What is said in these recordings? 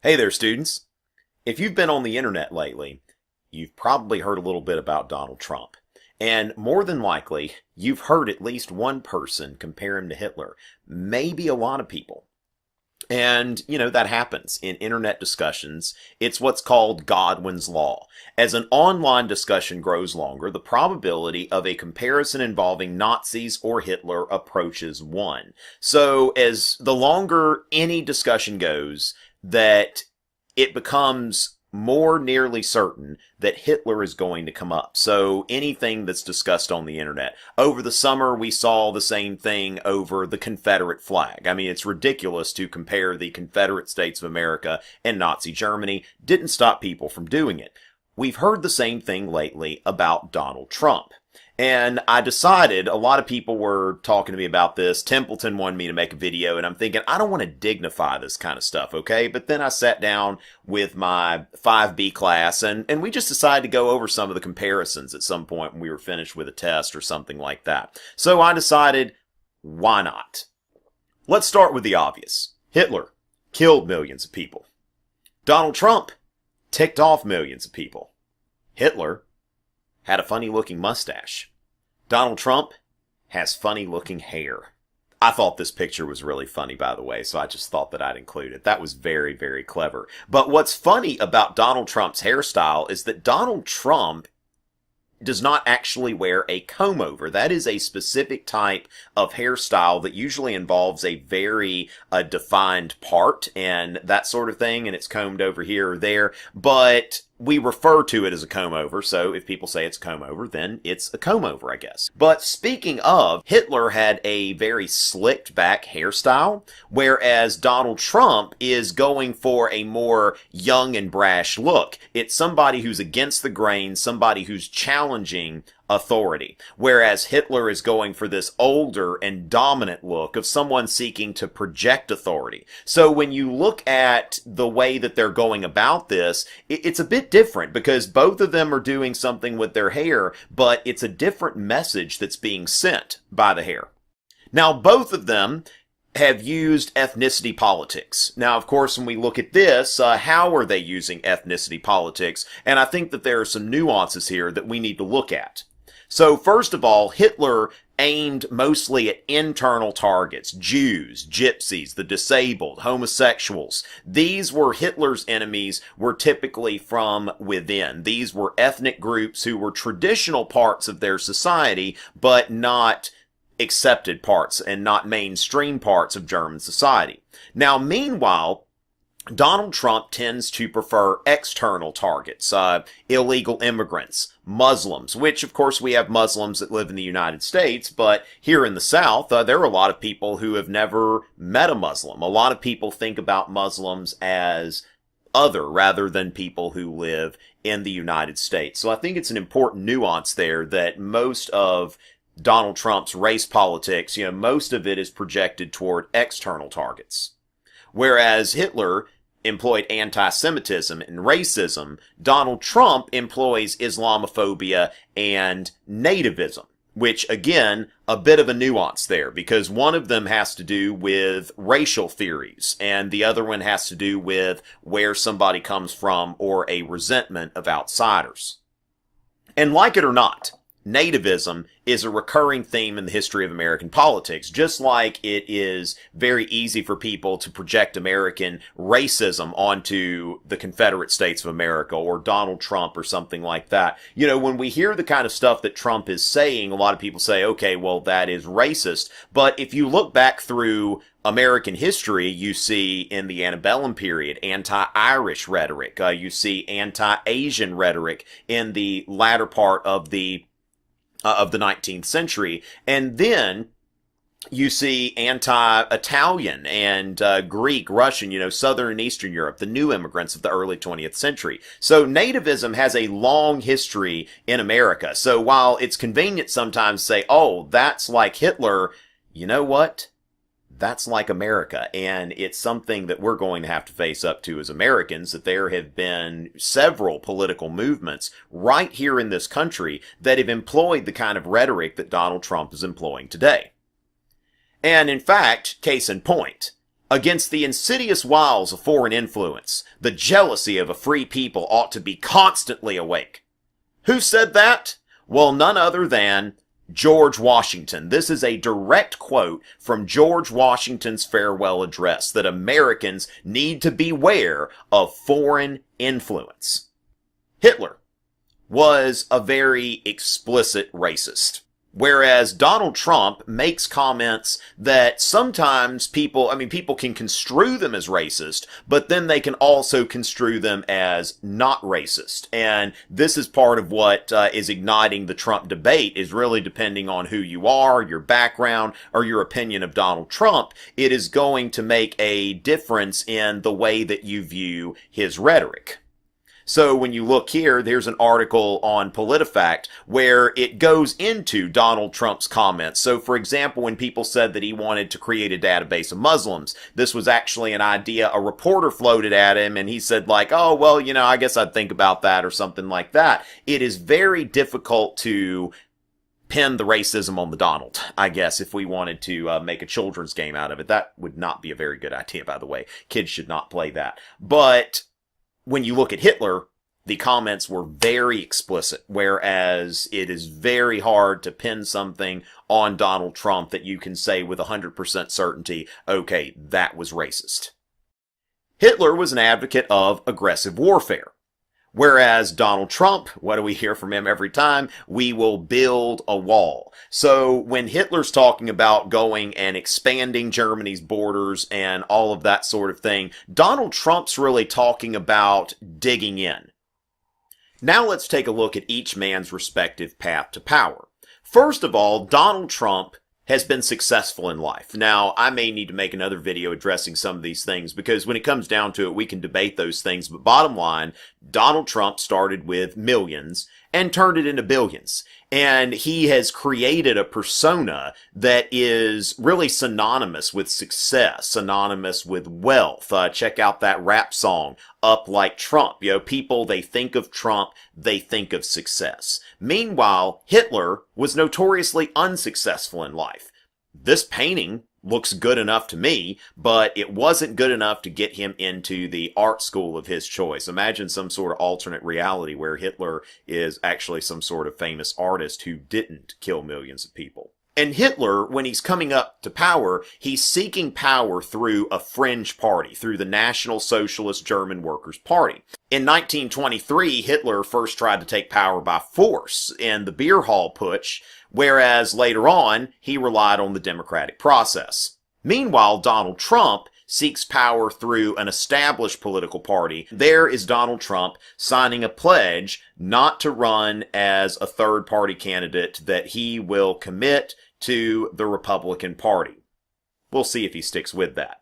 Hey there, students. If you've been on the internet lately, you've probably heard a little bit about Donald Trump. And more than likely, you've heard at least one person compare him to Hitler, maybe a lot of people. And, that happens in internet discussions. It's what's called Godwin's Law. As an online discussion grows longer, the probability of a comparison involving Nazis or Hitler approaches 1. So as the longer any discussion goes, that it becomes more nearly certain that Hitler is going to come up. So anything that's discussed on the internet. Over the summer, we saw the same thing over the Confederate flag. I mean, it's ridiculous to compare the Confederate States of America and Nazi Germany. Didn't stop people from doing it. We've heard the same thing lately about Donald Trump. And I decided, a lot of people were talking to me about this. Templeton wanted me to make a video, and I'm thinking, I don't want to dignify this kind of stuff, okay? But then I sat down with my 5B class, and we just decided to go over some of the comparisons at some point when we were finished with a test or something like that. So I decided, why not? Let's start with the obvious. Hitler killed millions of people. Donald Trump ticked off millions of people. Hitler had a funny-looking mustache. Donald Trump has funny-looking hair. I thought this picture was really funny, by the way, so I just thought that I'd include it. That was very, very clever. But what's funny about Donald Trump's hairstyle is that Donald Trump does not actually wear a comb-over. That is a specific type of hairstyle that usually involves a very defined part and that sort of thing, and it's combed over here or there, but we refer to it as a comb-over, so if people say it's a comb-over, then it's a comb-over, I guess. But speaking of, Hitler had a very slicked back hairstyle, whereas Donald Trump is going for a more young and brash look. It's somebody who's against the grain, somebody who's challenging authority, whereas Hitler is going for this older and dominant look of someone seeking to project authority. So when you look at the way that they're going about this, it's a bit different because both of them are doing something with their hair, but it's a different message that's being sent by the hair. Now, both of them have used ethnicity politics. Now, of course, when we look at this, how are they using ethnicity politics? And I think that there are some nuances here that we need to look at. So first of all, Hitler aimed mostly at internal targets: Jews, gypsies, the disabled, homosexuals. These were Hitler's enemies, were typically from within. These were ethnic groups who were traditional parts of their society, but not accepted parts and not mainstream parts of German society. Now, meanwhile, Donald Trump tends to prefer external targets, illegal immigrants, Muslims, which of course we have Muslims that live in the United States, but here in the South, there are a lot of people who have never met a Muslim. A lot of people think about Muslims as other rather than people who live in the United States. So I think it's an important nuance there that most of Donald Trump's race politics, most of it is projected toward external targets. Whereas Hitler employed anti-Semitism and racism, Donald Trump employs Islamophobia and nativism, which, again, a bit of a nuance there, because one of them has to do with racial theories, and the other one has to do with where somebody comes from or a resentment of outsiders. And like it or not, nativism is a recurring theme in the history of American politics, just like it is very easy for people to project American racism onto the Confederate States of America or Donald Trump or something like that. When we hear the kind of stuff that Trump is saying, a lot of people say, okay, well, that is racist. But if you look back through American history, you see in the antebellum period anti-Irish rhetoric. You see anti-Asian rhetoric in the latter part of the 19th century. And then you see anti-Italian and Greek, Russian, Southern and Eastern Europe, the new immigrants of the early 20th century. So nativism has a long history in America. So while it's convenient sometimes to say, oh, that's like Hitler, you know what? That's like America, and it's something that we're going to have to face up to as Americans, that there have been several political movements right here in this country that have employed the kind of rhetoric that Donald Trump is employing today. And in fact, case in point, Against the insidious wiles of foreign influence, the jealousy of a free people ought to be constantly awake. Who said that? Well, none other than George Washington. This is a direct quote from George Washington's farewell address, that Americans need to beware of foreign influence. Hitler was a very explicit racist. Whereas Donald Trump makes comments that sometimes people can construe them as racist, but then they can also construe them as not racist. And this is part of what is igniting the Trump debate, is really depending on who you are, your background, or your opinion of Donald Trump. It is going to make a difference in the way that you view his rhetoric. So when you look here, there's an article on PolitiFact where it goes into Donald Trump's comments. So for example, when people said that he wanted to create a database of Muslims, this was actually an idea a reporter floated at him, and he said like, oh, well, I guess I'd think about that or something like that. It is very difficult to pin the racism on the Donald, I guess, if we wanted to make a children's game out of it. That would not be a very good idea, by the way. Kids should not play that. But when you look at Hitler, the comments were very explicit, whereas it is very hard to pin something on Donald Trump that you can say with 100% certainty, okay, that was racist. Hitler was an advocate of aggressive warfare. Whereas Donald Trump, what do we hear from him every time? We will build a wall. So when Hitler's talking about going and expanding Germany's borders and all of that sort of thing, Donald Trump's really talking about digging in. Now let's take a look at each man's respective path to power. First of all, Donald Trump has been successful in life. Now, I may need to make another video addressing some of these things, because when it comes down to it, we can debate those things. But bottom line, Donald Trump started with millions and turned it into billions. And he has created a persona that is really synonymous with success, synonymous with wealth. Check out that rap song, Up Like Trump. People, they think of Trump, they think of success. Meanwhile, Hitler was notoriously unsuccessful in life. This painting looks good enough to me, but it wasn't good enough to get him into the art school of his choice. Imagine some sort of alternate reality where Hitler is actually some sort of famous artist who didn't kill millions of people. And Hitler, when he's coming up to power, he's seeking power through a fringe party, through the National Socialist German Workers' Party. In 1923, Hitler first tried to take power by force in the beer hall putsch, whereas later on, he relied on the democratic process. Meanwhile, Donald Trump seeks power through an established political party. There is Donald Trump signing a pledge not to run as a third-party candidate, that he will commit to the Republican Party. We'll see if he sticks with that.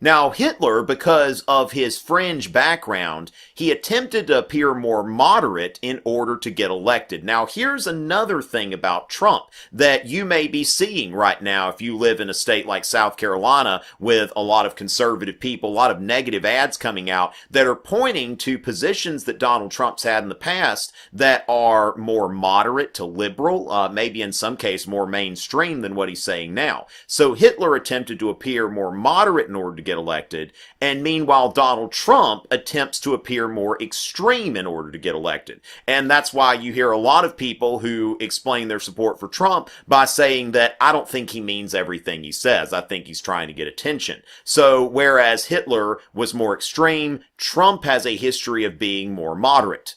Now, Hitler, because of his fringe background, he attempted to appear more moderate in order to get elected. Now, here's another thing about Trump that you may be seeing right now if you live in a state like South Carolina with a lot of conservative people, a lot of negative ads coming out that are pointing to positions that Donald Trump's had in the past that are more moderate to liberal, maybe in some case more mainstream than what he's saying now. So Hitler attempted to appear more moderate in order to get elected, and meanwhile Donald Trump attempts to appear more extreme in order to get elected. And that's why you hear a lot of people who explain their support for Trump by saying that I don't think he means everything he says. I think he's trying to get attention. So whereas Hitler was more extreme, Trump has a history of being more moderate.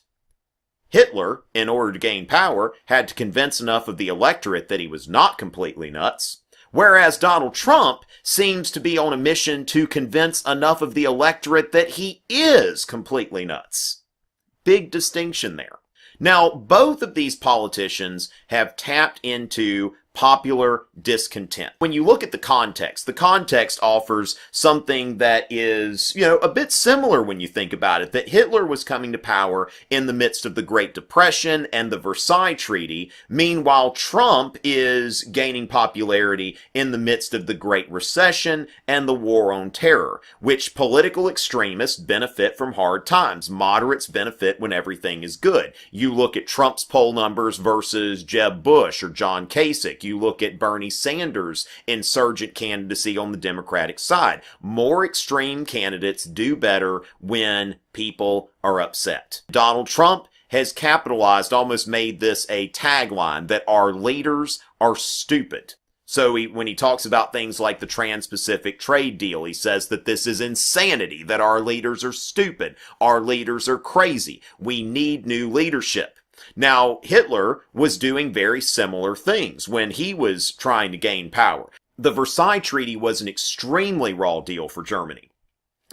Hitler, in order to gain power, had to convince enough of the electorate that he was not completely nuts. Whereas Donald Trump seems to be on a mission to convince enough of the electorate that he is completely nuts. Big distinction there. Now, both of these politicians have tapped into popular discontent. When you look at the context offers something that is, a bit similar when you think about it, that Hitler was coming to power in the midst of the Great Depression and the Versailles Treaty. Meanwhile, Trump is gaining popularity in the midst of the Great Recession and the War on Terror, which political extremists benefit from hard times. Moderates benefit when everything is good. You look at Trump's poll numbers versus Jeb Bush or John Kasich. you look at Bernie Sanders' insurgent candidacy on the Democratic side. More extreme candidates do better when people are upset. Donald Trump has capitalized, almost made this a tagline, that our leaders are stupid. So when he talks about things like the Trans-Pacific trade deal, he says that this is insanity, that our leaders are stupid, our leaders are crazy, we need new leadership. Now, Hitler was doing very similar things when he was trying to gain power. The Versailles Treaty was an extremely raw deal for Germany.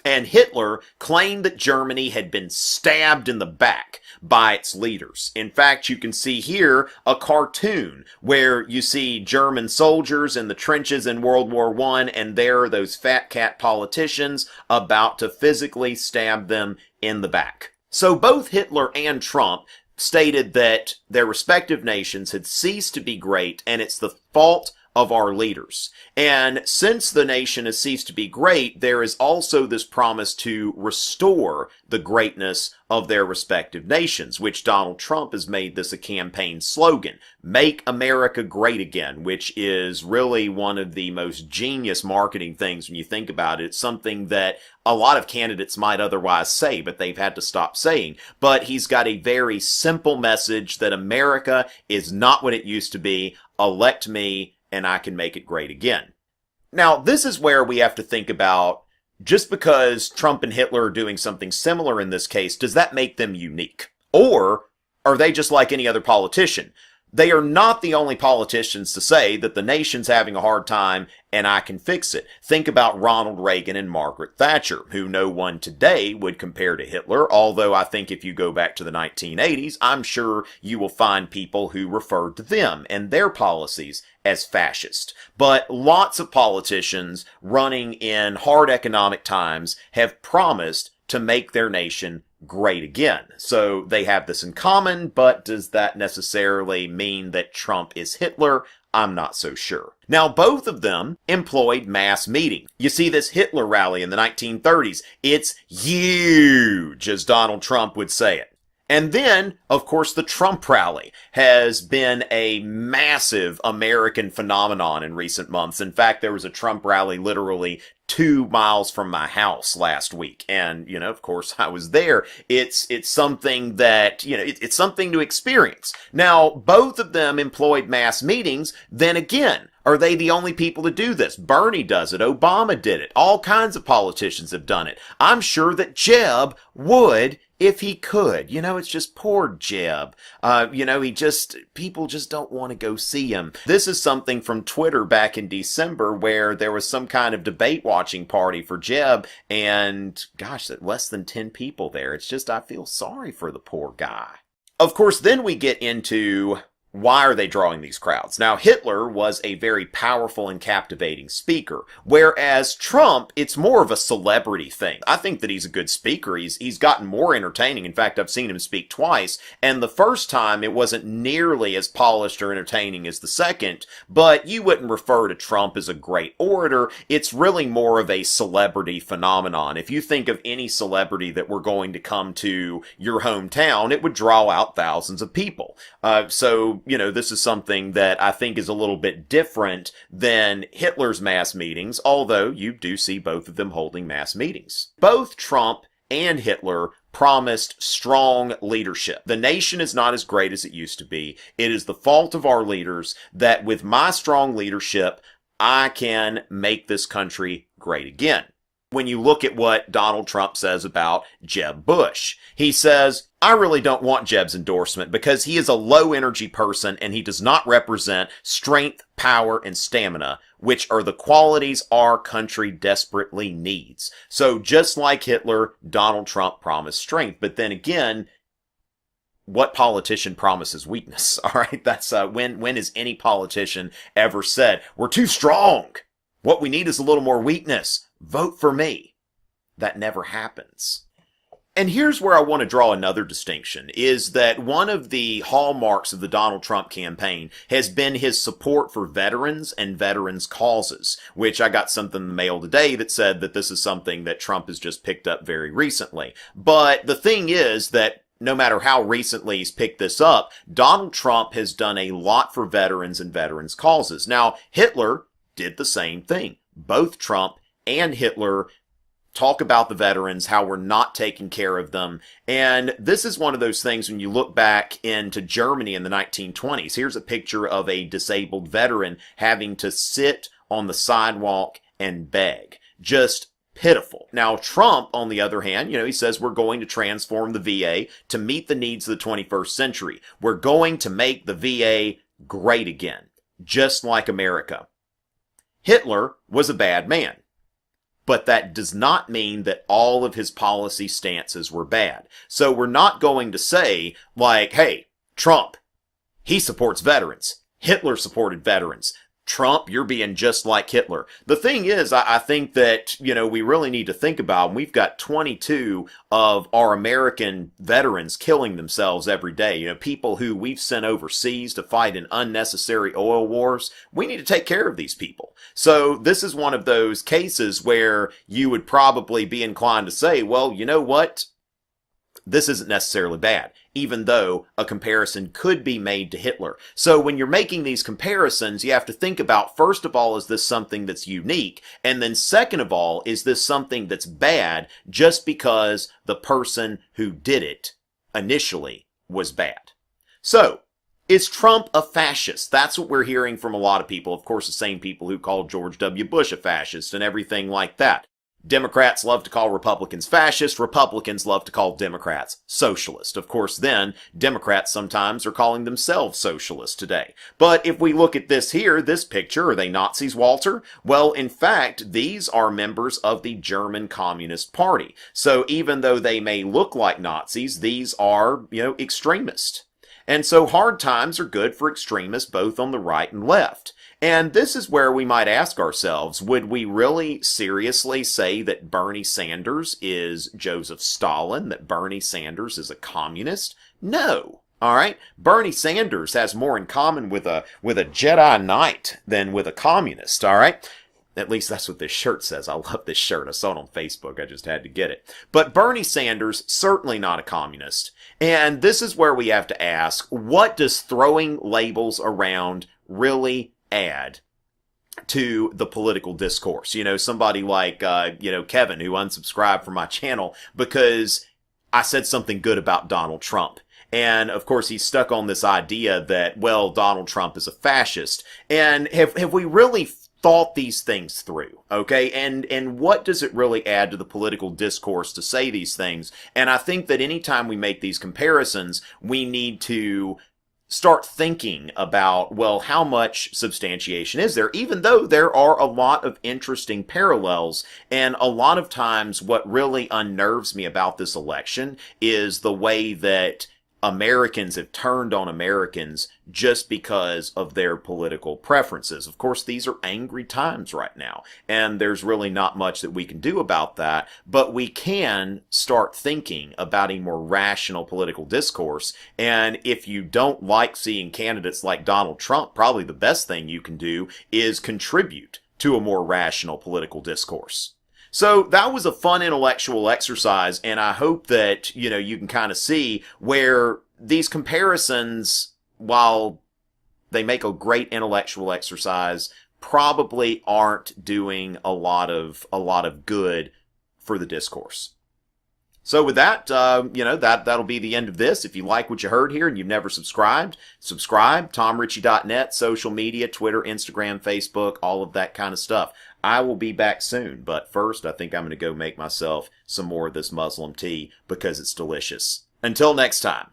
And Hitler claimed that Germany had been stabbed in the back by its leaders. In fact, you can see here a cartoon where you see German soldiers in the trenches in World War I, and there are those fat cat politicians about to physically stab them in the back. So both Hitler and Trump stated that their respective nations had ceased to be great, and it's the fault of our leaders. And since the nation has ceased to be great, there is also this promise to restore the greatness of their respective nations, which Donald Trump has made this a campaign slogan. Make America great again, which is really one of the most genius marketing things when you think about it. It's something that a lot of candidates might otherwise say, but they've had to stop saying. But he's got a very simple message that America is not what it used to be. Elect me, and I can make it great again. Now, this is where we have to think about, just because Trump and Hitler are doing something similar in this case, does that make them unique? Or are they just like any other politician? They are not the only politicians to say that the nation's having a hard time and I can fix it. Think about Ronald Reagan and Margaret Thatcher, who no one today would compare to Hitler, although I think if you go back to the 1980s, I'm sure you will find people who refer to them and their policies as fascist. But lots of politicians running in hard economic times have promised to make their nation great again. So they have this in common, but does that necessarily mean that Trump is Hitler? I'm not so sure. Now, both of them employed mass meeting. You see this Hitler rally in the 1930s. It's huge, as Donald Trump would say it. And then, of course, the Trump rally has been a massive American phenomenon in recent months. In fact, there was a Trump rally literally 2 miles from my house last week. And, of course, I was there. It's something that, it's something to experience. Now, both of them employed mass meetings. Then again, are they the only people to do this? Bernie does it. Obama did it. All kinds of politicians have done it. I'm sure that Jeb would if he could. It's just poor Jeb. People just don't want to go see him. This is something from Twitter back in December where there was some kind of debate watching party for Jeb, and gosh, less than 10 people there. It's just, I feel sorry for the poor guy. Of course, then we get into, why are they drawing these crowds? Now, Hitler was a very powerful and captivating speaker, whereas Trump, it's more of a celebrity thing. I think that he's a good speaker. He's gotten more entertaining. In fact, I've seen him speak twice, and the first time it wasn't nearly as polished or entertaining as the second, but you wouldn't refer to Trump as a great orator. It's really more of a celebrity phenomenon. If you think of any celebrity that were going to come to your hometown, it would draw out thousands of people. This is something that I think is a little bit different than Hitler's mass meetings, although you do see both of them holding mass meetings. Both Trump and Hitler promised strong leadership. The nation is not as great as it used to be. It is the fault of our leaders that with my strong leadership, I can make this country great again. When you look at what Donald Trump says about Jeb Bush, he says, I really don't want Jeb's endorsement because he is a low-energy person and he does not represent strength, power, and stamina, which are the qualities our country desperately needs. So just like Hitler, Donald Trump promised strength. But then again, what politician promises weakness? All right, that's when has any politician ever said, we're too strong. What we need is a little more weakness. Vote for me. That never happens. And here's where I want to draw another distinction, is that one of the hallmarks of the Donald Trump campaign has been his support for veterans and veterans' causes, which I got something in the mail today that said that this is something that Trump has just picked up very recently. But the thing is that no matter how recently he's picked this up, Donald Trump has done a lot for veterans and veterans causes. Now, Hitler did the same thing. Both Trump and Hitler talk about the veterans, how we're not taking care of them. And this is one of those things when you look back into Germany in the 1920s. Here's a picture of a disabled veteran having to sit on the sidewalk and beg. Just pitiful. Now, Trump, on the other hand, he says we're going to transform the VA to meet the needs of the 21st century. We're going to make the VA great again, just like America. Hitler was a bad man. But that does not mean that all of his policy stances were bad. So we're not going to say, like, hey, Trump, he supports veterans. Hitler supported veterans. Trump, you're being just like Hitler. The thing is, I think that, we really need to think about, and we've got 22 of our American veterans killing themselves every day. People who we've sent overseas to fight in unnecessary oil wars. We need to take care of these people. So this is one of those cases where you would probably be inclined to say, well, you know what? This isn't necessarily bad, even though a comparison could be made to Hitler. So when you're making these comparisons, you have to think about, first of all, is this something that's unique? And then second of all, is this something that's bad just because the person who did it initially was bad? So, is Trump a fascist? That's what we're hearing from a lot of people. Of course, the same people who called George W. Bush a fascist and everything like that. Democrats love to call Republicans fascist. Republicans love to call Democrats socialist. Of course, then, Democrats sometimes are calling themselves socialist today. But if we look at this here, this picture, are they Nazis, Walter? Well, in fact, these are members of the German Communist Party. So even though they may look like Nazis, these are, extremists. And so hard times are good for extremists both on the right and left. And this is where we might ask ourselves, would we really seriously say that Bernie Sanders is Joseph Stalin, that Bernie Sanders is a communist? No. All right? Bernie Sanders has more in common with a Jedi Knight than with a communist, all right? At least that's what this shirt says. I love this shirt. I saw it on Facebook. I just had to get it. But Bernie Sanders, certainly not a communist. And this is where we have to ask, what does throwing labels around really add to the political discourse? Somebody like, Kevin, who unsubscribed from my channel because I said something good about Donald Trump. And, of course, he's stuck on this idea that, well, Donald Trump is a fascist. And have we really thought these things through, okay? And what does it really add to the political discourse to say these things? And I think that anytime we make these comparisons, we need to start thinking about, well, how much substantiation is there? Even though there are a lot of interesting parallels, and a lot of times what really unnerves me about this election is the way that Americans have turned on Americans just because of their political preferences. Of course, these are angry times right now, and there's really not much that we can do about that, but we can start thinking about a more rational political discourse. And if you don't like seeing candidates like Donald Trump, probably the best thing you can do is contribute to a more rational political discourse. So that was a fun intellectual exercise, and I hope that, you can kind of see where these comparisons, while they make a great intellectual exercise, probably aren't doing a lot of good for the discourse. So with that, that'll be the end of this. If you like what you heard here and you've never subscribed, subscribe. TomRitchie.net, social media, Twitter, Instagram, Facebook, all of that kind of stuff. I will be back soon, but first I think I'm going to go make myself some more of this Muslim tea because it's delicious. Until next time.